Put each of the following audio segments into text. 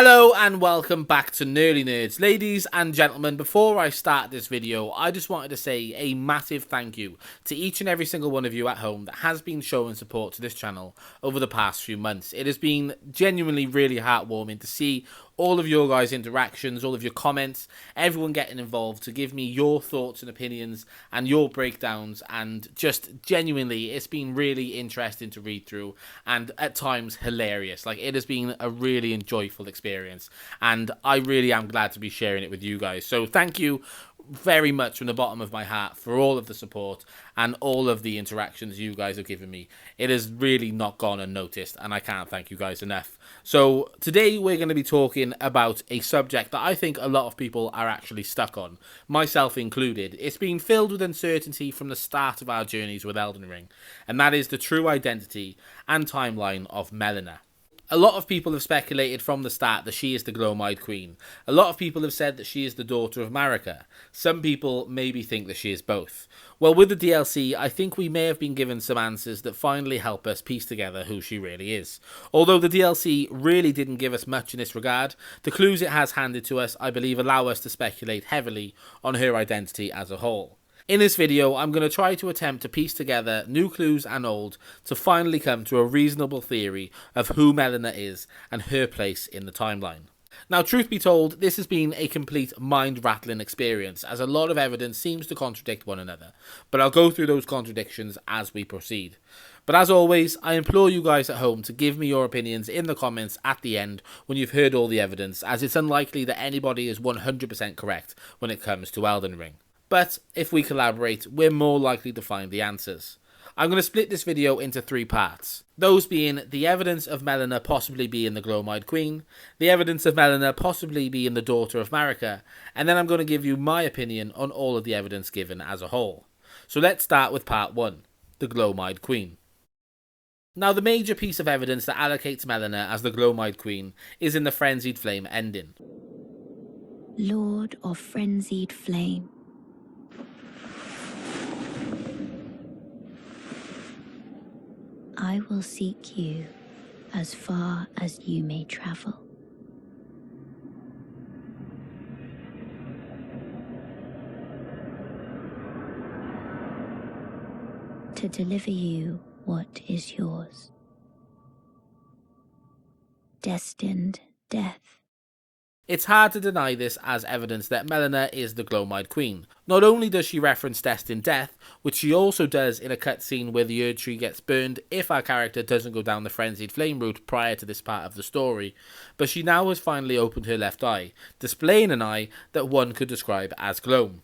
Hello and welcome back to Nerdy Nerds. Ladies and gentlemen, before I start this video, I just wanted to say a massive thank you to each and every single one of you at home that has been showing support to this channel over the past few months. It has been genuinely really heartwarming to see all of your guys' interactions, all of your comments, everyone getting involved to give me your thoughts and opinions and your breakdowns, and just genuinely, it's been really interesting to read through and at times hilarious. Like, it has been a really enjoyable experience, and I really am glad to be sharing it with you guys. So thank you very much from the bottom of my heart for all of the support and all of the interactions you guys have given me. It has really not gone unnoticed, and I can't thank you guys enough. So today we're going to be talking about a subject that I think a lot of people are actually stuck on, myself included. It's been filled with uncertainty from the start of our journeys with Elden Ring, and that is the true identity and timeline of Melina. A lot of people have speculated from the start that she is the Glow-Eyed Queen. A lot of people have said that she is the daughter of Marika. Some people maybe think that she is both. Well, with the DLC, I think we may have been given some answers that finally help us piece together who she really is. Although the DLC really didn't give us much in this regard, the clues it has handed to us, I believe, allow us to speculate heavily on her identity as a whole. In this video, I'm going to try to attempt to piece together new clues and old to finally come to a reasonable theory of who Melina is and her place in the timeline. Now, truth be told, this has been a complete mind-rattling experience, as a lot of evidence seems to contradict one another, but I'll go through those contradictions as we proceed. But as always, I implore you guys at home to give me your opinions in the comments at the end when you've heard all the evidence, as it's unlikely that anybody is 100% correct when it comes to Elden Ring. But if we collaborate, we're more likely to find the answers. I'm going to split this video into 3 parts. Those being the evidence of Melina possibly being the Glow-Eyed Queen, the evidence of Melina possibly being the daughter of Marika, and then I'm going to give you my opinion on all of the evidence given as a whole. So let's start with part 1, the Glow-Eyed Queen. Now, the major piece of evidence that allocates Melina as the Glow-Eyed Queen is in the Frenzied Flame ending. Lord of Frenzied Flame. I will seek you as far as you may travel. To deliver you what is yours. Destined death. It's hard to deny this as evidence that Melina is the Glow-Eyed Queen. Not only does she reference destined death, which she also does in a cutscene where the Erd Tree gets burned if our character doesn't go down the Frenzied Flame route prior to this part of the story, but she now has finally opened her left eye, displaying an eye that one could describe as gloam.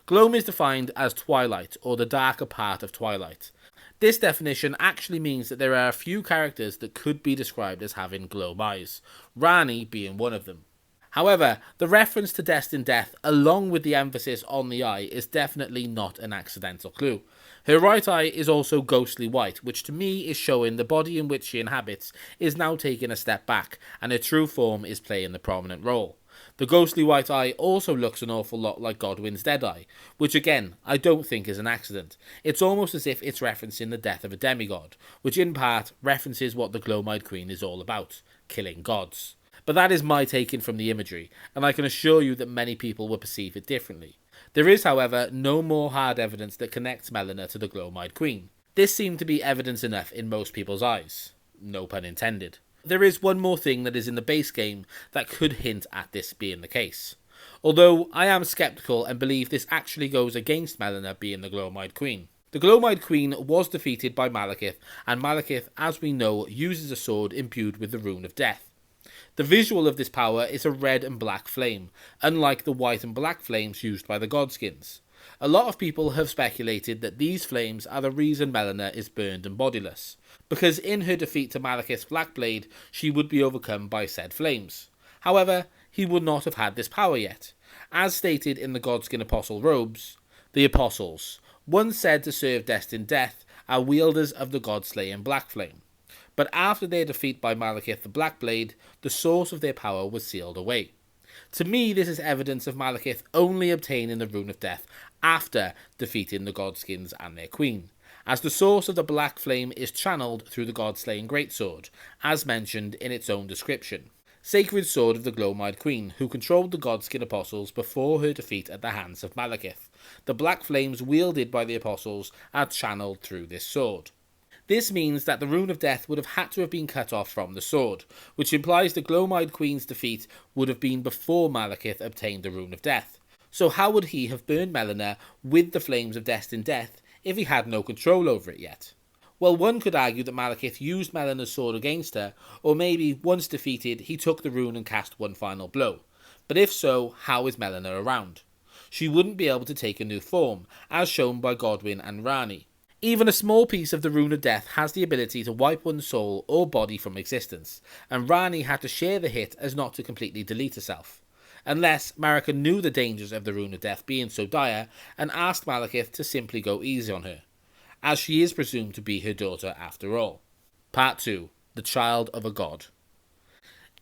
Gloam is defined as twilight, or the darker part of twilight. This definition actually means that there are a few characters that could be described as having gloam eyes, Rani being one of them. However, the reference to destined death, along with the emphasis on the eye, is definitely not an accidental clue. Her right eye is also ghostly white, which to me is showing the body in which she inhabits is now taking a step back, and her true form is playing the prominent role. The ghostly white eye also looks an awful lot like Godwyn's dead eye, which again, I don't think is an accident. It's almost as if it's referencing the death of a demigod, which in part references what the Glow-Eyed Queen is all about, killing gods. But that is my taking from the imagery, and I can assure you that many people will perceive it differently. There is, however, no more hard evidence that connects Melina to the Glow-Eyed Queen. This seemed to be evidence enough in most people's eyes. No pun intended. There is one more thing that is in the base game that could hint at this being the case. Although I am sceptical and believe this actually goes against Melina being the Glow-Eyed Queen. The Glow-Eyed Queen was defeated by Malekith, and Malekith, as we know, uses a sword imbued with the Rune of Death. The visual of this power is a red and black flame, unlike the white and black flames used by the Godskins. A lot of people have speculated that these flames are the reason Melina is burned and bodiless, because in her defeat to Malekith's Black Blade, she would be overcome by said flames. However, he would not have had this power yet. As stated in the Godskin Apostle robes, the Apostles, once said to serve destined death, are wielders of the God-slaying Black Flame. But after their defeat by Malekith the Black Blade, the source of their power was sealed away. To me, this is evidence of Malekith only obtaining the Rune of Death after defeating the Godskins and their queen, as the source of the Black Flame is channeled through the God-slaying Greatsword, as mentioned in its own description. sacred sword of the Glowmide Queen, who controlled the Godskin apostles before her defeat at the hands of Malekith. The black flames wielded by the apostles are channeled through this sword. This means that the Rune of Death would have had to have been cut off from the sword, which implies the Glowmide Queen's defeat would have been before Malekith obtained the Rune of Death. So how would he have burned Melina with the flames of destined death if he had no control over it yet? Well, one could argue that Malekith used Melina's sword against her, or maybe, once defeated, he took the rune and cast one final blow. But if so, how is Melina around? She wouldn't be able to take a new form, as shown by Godwyn and Rani. Even a small piece of the Rune of Death has the ability to wipe one's soul or body from existence, and Rani had to share the hit as not to completely delete herself. Unless Marika knew the dangers of the Rune of Death being so dire, and asked Malekith to simply go easy on her, as she is presumed to be her daughter after all. Part 2. The Child of a God.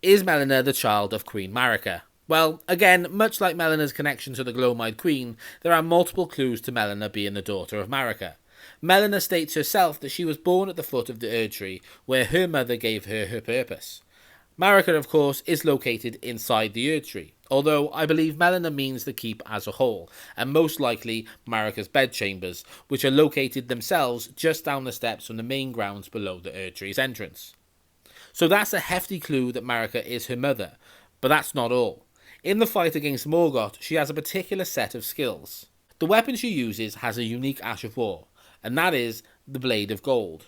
Is Melina the child of Queen Marika? Well, again, much like Melina's connection to the Glowmide Queen, there are multiple clues to Melina being the daughter of Marika. Melina states herself that she was born at the foot of the Erd Tree, where her mother gave her her purpose. Marika, of course, is located inside the Erd Tree, although I believe Melina means the keep as a whole, and most likely Marika's bedchambers, which are located themselves just down the steps from the main grounds below the Erd Tree's entrance. So that's a hefty clue that Marika is her mother, but that's not all. In the fight against Morgoth, she has a particular set of skills. The weapon she uses has a unique Ash of War, and that is the Blade of Gold.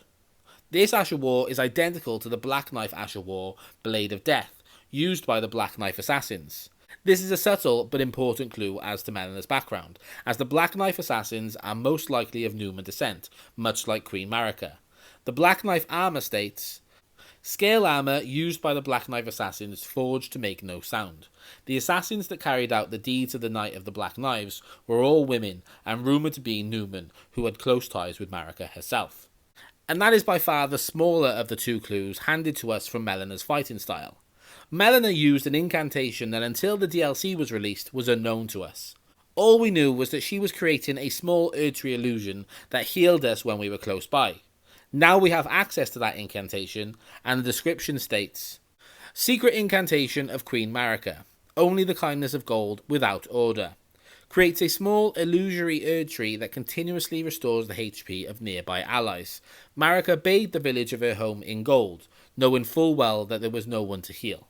This Ash of War is identical to the Black Knife Ash of War, Blade of Death, used by the Black Knife Assassins. This is a subtle but important clue as to Melina's background, as the Black Knife Assassins are most likely of Numen descent, much like Queen Marika. The Black Knife armour states, scale armour used by the Black Knife Assassins forged to make no sound. The assassins that carried out the deeds of the Night of the Black Knives were all women and rumoured to be Numen, who had close ties with Marika herself. And that is by far the smaller of the two clues handed to us from Melina's fighting style. Melina used an incantation that until the DLC was released was unknown to us. All we knew was that she was creating a small Erdtree illusion that healed us when we were close by. Now we have access to that incantation, and the description states, secret incantation of Queen Marika, only the kindness of gold without order. Creates a small illusory Erdtree that continuously restores the HP of nearby allies. Marika bathed the village of her home in gold, knowing full well that there was no one to heal.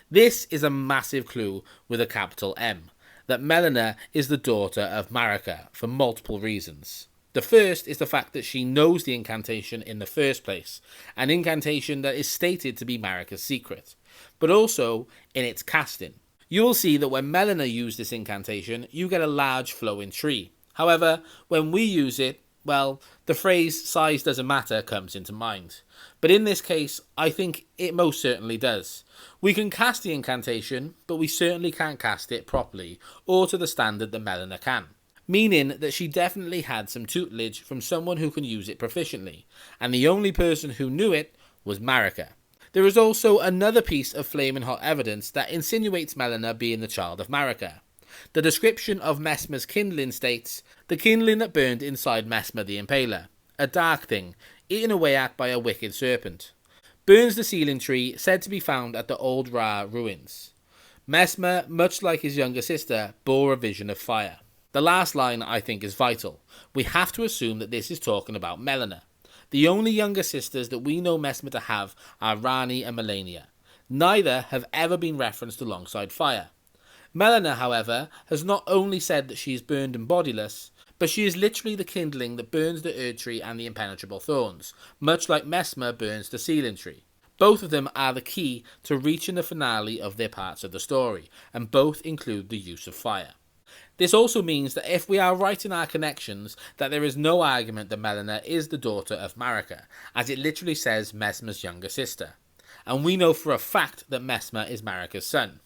This is a massive clue with a capital M, that Melina is the daughter of Marika for multiple reasons. The first is the fact that she knows the incantation in the first place, an incantation that is stated to be Marika's secret, but also in its casting. You will see that when Melina used this incantation, you get a large flowing tree. However, when we use it, well, the phrase size doesn't matter comes into mind. But in this case, I think it most certainly does. We can cast the incantation, but we certainly can't cast it properly, or to the standard that Melina can. Meaning that she definitely had some tutelage from someone who can use it proficiently, and the only person who knew it was Marika. There is also another piece of flaming hot evidence that insinuates Melina being the child of Marika. The description of Messmer's kindling states, the kindling that burned inside Messmer the Impaler, a dark thing, eaten away at by a wicked serpent. Burns the sealing tree, said to be found at the old Ra ruins. Messmer, much like his younger sister, bore a vision of fire. The last line I think is vital. We have to assume that this is talking about Melina. The only younger sisters that we know Messmer to have are Rani and Melina. Neither have ever been referenced alongside fire. Melina, however, has not only said that she is burned and bodiless, but she is literally the kindling that burns the Erdtree and the impenetrable thorns, much like Messmer burns the sealing tree. Both of them are the key to reaching the finale of their parts of the story, and both include the use of fire. This also means that if we are right in our connections, that there is no argument that Melina is the daughter of Marika, as it literally says Messmer's younger sister. And we know for a fact that Messmer is Marika's son.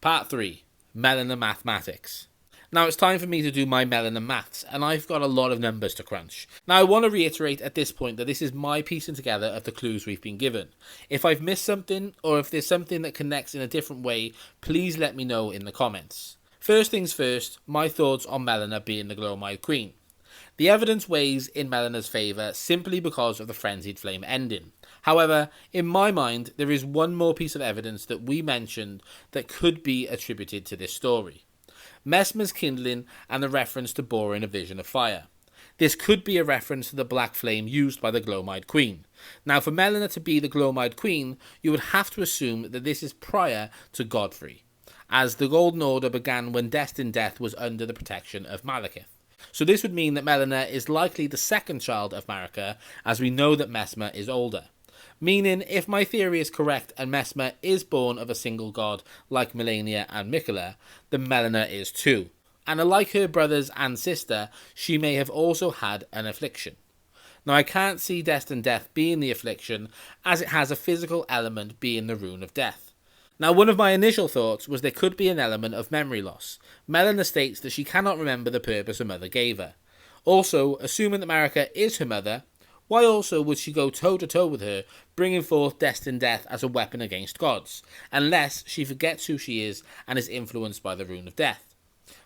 Part 3. Melina Mathematics. Now it's time for me to do my Melina maths, and I've got a lot of numbers to crunch. Now I want to reiterate at this point that this is my piecing together of the clues we've been given. If I've missed something, or if there's something that connects in a different way, please let me know in the comments. First things first, my thoughts on Melina being the Glowmide Queen. The evidence weighs in Melina's favour simply because of the Frenzied Flame ending. However, in my mind, there is one more piece of evidence that we mentioned that could be attributed to this story. Mesmer's kindling and the reference to boring a vision of fire. This could be a reference to the black flame used by the Glowmide Queen. Now, for Melina to be the Glowmide Queen, you would have to assume that this is prior to Godfrey, as the Golden Order began when Destined Death was under the protection of Malekith. So this would mean that Melina is likely the second child of Marika, as we know that Mesmer is older. Meaning, if my theory is correct and Mesmer is born of a single god like Melina and Miquella, then Melina is too. And unlike her brothers and sister, she may have also had an affliction. Now, I can't see Destined Death being the affliction, as it has a physical element being the Rune of Death. Now, one of my initial thoughts was there could be an element of memory loss. Melina states that she cannot remember the purpose her mother gave her. Also, assuming that Marika is her mother, why also would she go toe-to-toe with her, bringing forth Destined Death as a weapon against gods, unless she forgets who she is and is influenced by the Rune of Death?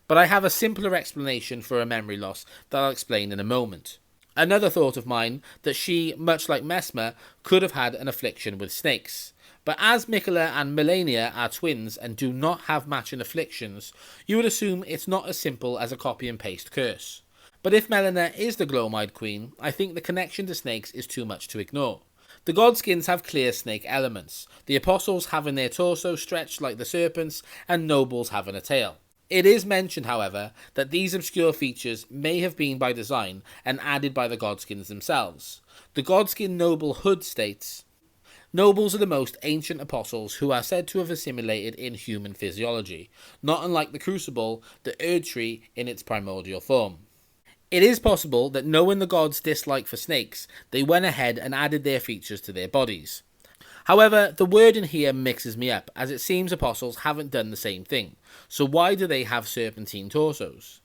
But I have a simpler explanation for her memory loss that I'll explain in a moment. Another thought of mine that she, much like Mesmer, could have had an affliction with snakes. But as Miquella and Melina are twins and do not have matching afflictions, you would assume it's not as simple as a copy and paste curse. But if Melina is the Glowmide Queen, I think the connection to snakes is too much to ignore. The Godskins have clear snake elements, the apostles having their torso stretched like the serpents, and nobles having a tail. It is mentioned, however, that these obscure features may have been by design and added by the Godskins themselves. The Godskin noble Hood states, "Nobles are the most ancient apostles who are said to have assimilated in human physiology, not unlike the crucible, the Erd tree in its primordial form." It is possible that knowing the gods' dislike for snakes, they went ahead and added their features to their bodies. However, the wording here mixes me up, as it seems apostles haven't done the same thing, so why do they have serpentine torsos?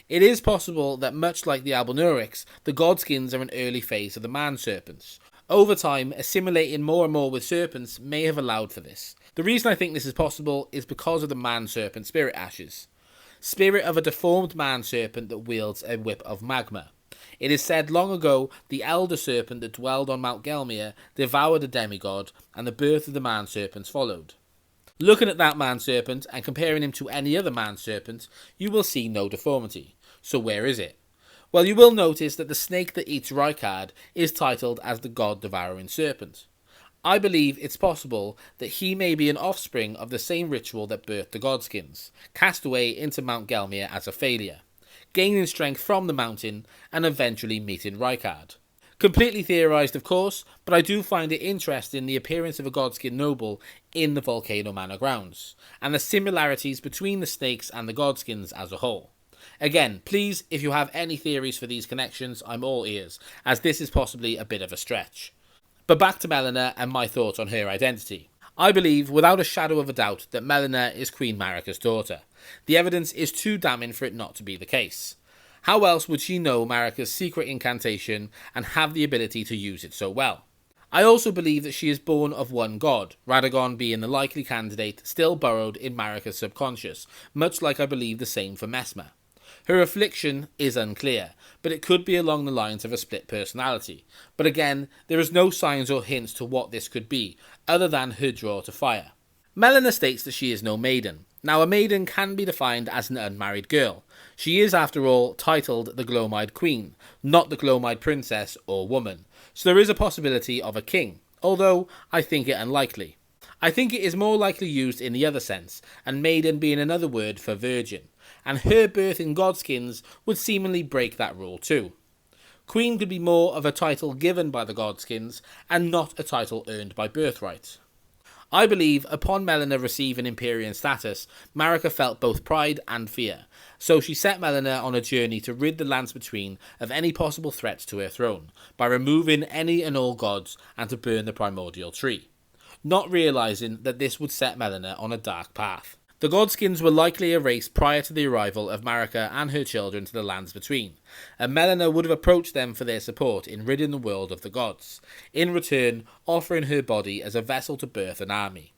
It is possible that much like the Albinaurics, the Godskins are an early phase of the man-serpents. Over time, assimilating more and more with serpents may have allowed for this. The reason I think this is possible is because of the man-serpent spirit ashes. Spirit of a deformed man-serpent that wields a whip of magma. It is said long ago the elder serpent that dwelled on Mount Gelmir devoured a demigod, and the birth of the man-serpents followed. Looking at that man-serpent and comparing him to any other man-serpent, you will see no deformity. So where is it? Well, you will notice that the snake that eats Rykard is titled as the God-devouring serpent. I believe it's possible that he may be an offspring of the same ritual that birthed the Godskins, cast away into Mount Gelmir as a failure, gaining strength from the mountain and eventually meeting Rykard. Completely theorised, of course, but I do find it interesting the appearance of a Godskin noble in the Volcano Manor grounds, and the similarities between the snakes and the Godskins as a whole. Again, please, if you have any theories for these connections, I'm all ears, as this is possibly a bit of a stretch. But back to Melina and my thoughts on her identity. I believe, without a shadow of a doubt, that Melina is Queen Marika's daughter. The evidence is too damning for it not to be the case. How else would she know Marika's secret incantation and have the ability to use it so well? I also believe that she is born of one god, Radagon being the likely candidate still burrowed in Marika's subconscious, much like I believe the same for Mesmer. Her affliction is unclear, but it could be along the lines of a split personality. But again, there is no signs or hints to what this could be, other than her draw to fire. Melina states that she is no maiden. Now, a maiden can be defined as an unmarried girl. She is, after all, titled the Glowmide Queen, not the Glowmide Princess or woman. So there is a possibility of a king, although I think it unlikely. I think it is more likely used in the other sense, and maiden being another word for virgin, and her birth in Godskins would seemingly break that rule too. Queen could be more of a title given by the Godskins, and not a title earned by birthright. I believe, upon Melina receiving Empyrean status, Marika felt both pride and fear, so she set Melina on a journey to rid the lands between of any possible threats to her throne, by removing any and all gods and to burn the primordial tree, not realising that this would set Melina on a dark path. The Godskins were likely erased prior to the arrival of Marika and her children to the lands between, and Melina would have approached them for their support in ridding the world of the gods, in return offering her body as a vessel to birth an army.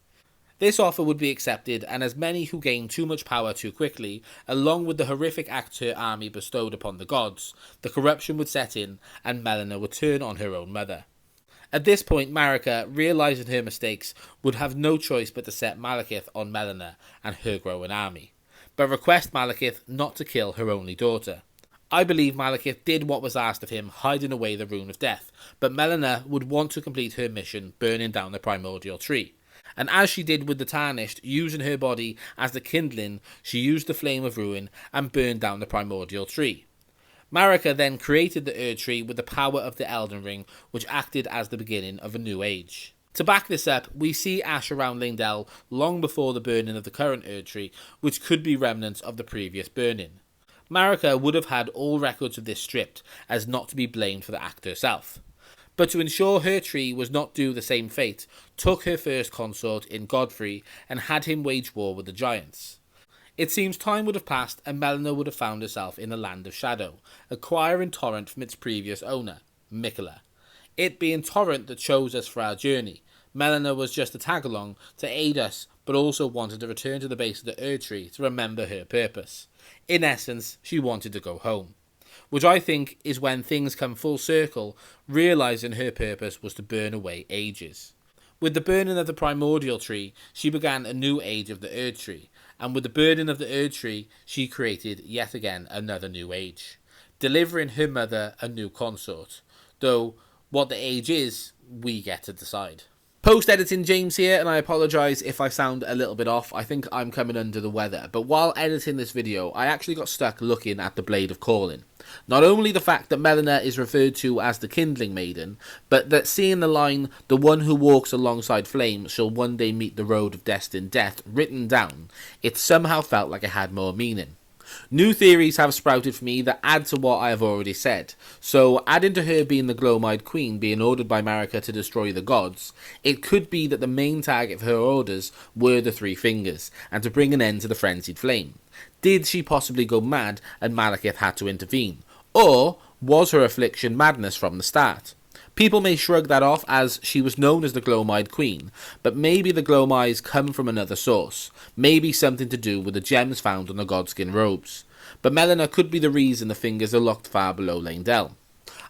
This offer would be accepted, and as many who gained too much power too quickly, along with the horrific act her army bestowed upon the gods, the corruption would set in and Melina would turn on her own mother. At this point, Marika, realising her mistakes, would have no choice but to set Malekith on Melina and her growing army, but request Malekith not to kill her only daughter. I believe Malekith did what was asked of him, hiding away the Rune of Death, but Melina would want to complete her mission, burning down the primordial tree. And as she did with the Tarnished, using her body as the kindling, she used the Flame of Ruin and burned down the primordial tree. Marika then created the Erd Tree with the power of the Elden Ring, which acted as the beginning of a new age. To back this up, we see ash around Leyndell long before the burning of the current Erd Tree, which could be remnants of the previous burning. Marika would have had all records of this stripped, as not to be blamed for the act herself. But to ensure her tree was not due the same fate, took her first consort in Godfrey and had him wage war with the giants. It seems time would have passed and Melina would have found herself in the Land of Shadow, acquiring Torrent from its previous owner, Miquella. It being Torrent that chose us for our journey, Melina was just a tag-along to aid us, but also wanted to return to the base of the Erd Tree to remember her purpose. In essence, she wanted to go home, which I think is when things come full circle, realising her purpose was to burn away ages. With the burning of the primordial tree, she began a new age of the Erd Tree, and with the burning of the Erd Tree, she created yet again another new age, delivering her mother a new consort, though what the age is, we get to decide. Post-editing James here, and I apologise if I sound a little bit off. I think I'm coming under the weather, but while editing this video, I actually got stuck looking at the Blade of Calling. Not only the fact that Melina is referred to as the Kindling Maiden, but that seeing the line, "The one who walks alongside flame shall one day meet the road of destined death," written down, it somehow felt like it had more meaning. New theories have sprouted for me that add to what I have already said, so adding to her being the Gloam-Eyed Queen being ordered by Marika to destroy the gods, it could be that the main target of her orders were the Three Fingers, and to bring an end to the frenzied flame. Did she possibly go mad and Malekith had to intervene? Or was her affliction madness from the start? People may shrug that off as she was known as the Gloam-Eyed Queen, but maybe the Gloam Eyes come from another source, maybe something to do with the gems found on the Godskin robes. But Melina could be the reason the fingers are locked far below Leyndell.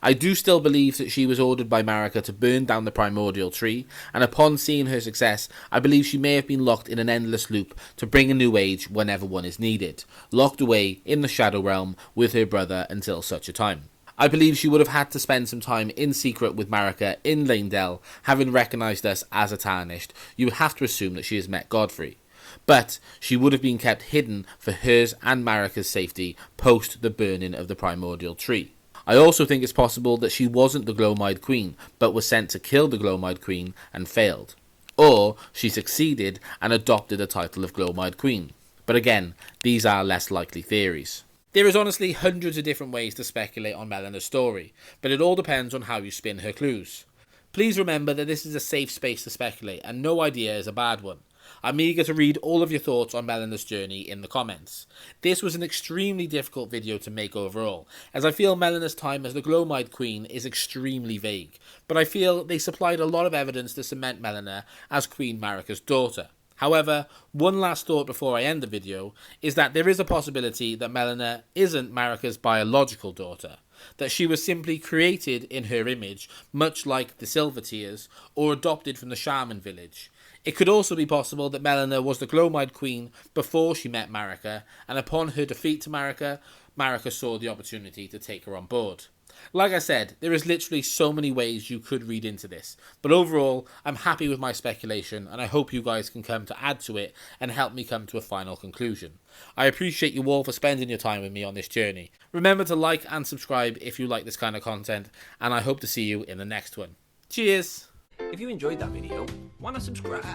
I do still believe that she was ordered by Marika to burn down the primordial tree, and upon seeing her success, I believe she may have been locked in an endless loop to bring a new age whenever one is needed, locked away in the Shadow Realm with her brother until such a time. I believe she would have had to spend some time in secret with Marika in Leyndell, having recognised us as a Tarnished. You would have to assume that she has met Godfrey. But she would have been kept hidden for hers and Marika's safety post the burning of the primordial tree. I also think it's possible that she wasn't the Gloam-Eyed Queen, but was sent to kill the Gloam-Eyed Queen and failed. Or she succeeded and adopted the title of Gloam-Eyed Queen. But again, these are less likely theories. There is honestly hundreds of different ways to speculate on Melina's story, but it all depends on how you spin her clues. Please remember that this is a safe space to speculate, and no idea is a bad one. I'm eager to read all of your thoughts on Melina's journey in the comments. This was an extremely difficult video to make overall, as I feel Melina's time as the Gloam-Eyed Queen is extremely vague, but I feel they supplied a lot of evidence to cement Melina as Queen Marika's daughter. However, one last thought before I end the video is that there is a possibility that Melina isn't Marika's biological daughter, that she was simply created in her image, much like the Silver Tears, or adopted from the Shaman village. It could also be possible that Melina was the Gloam-Eyed Queen before she met Marika, and upon her defeat to Marika, Marika saw the opportunity to take her on board. Like I said, there is literally so many ways you could read into this, but overall, I'm happy with my speculation, and I hope you guys can come to add to it and help me come to a final conclusion. I appreciate you all for spending your time with me on this journey. Remember to like and subscribe if you like this kind of content, and I hope to see you in the next one. Cheers! If you enjoyed that video, why not subscribe?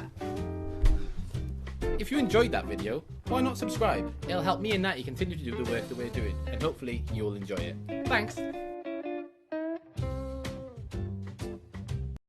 If you enjoyed that video, why not subscribe? It'll help me and Natty continue to do the work that we're doing, and hopefully you'll enjoy it. Thanks!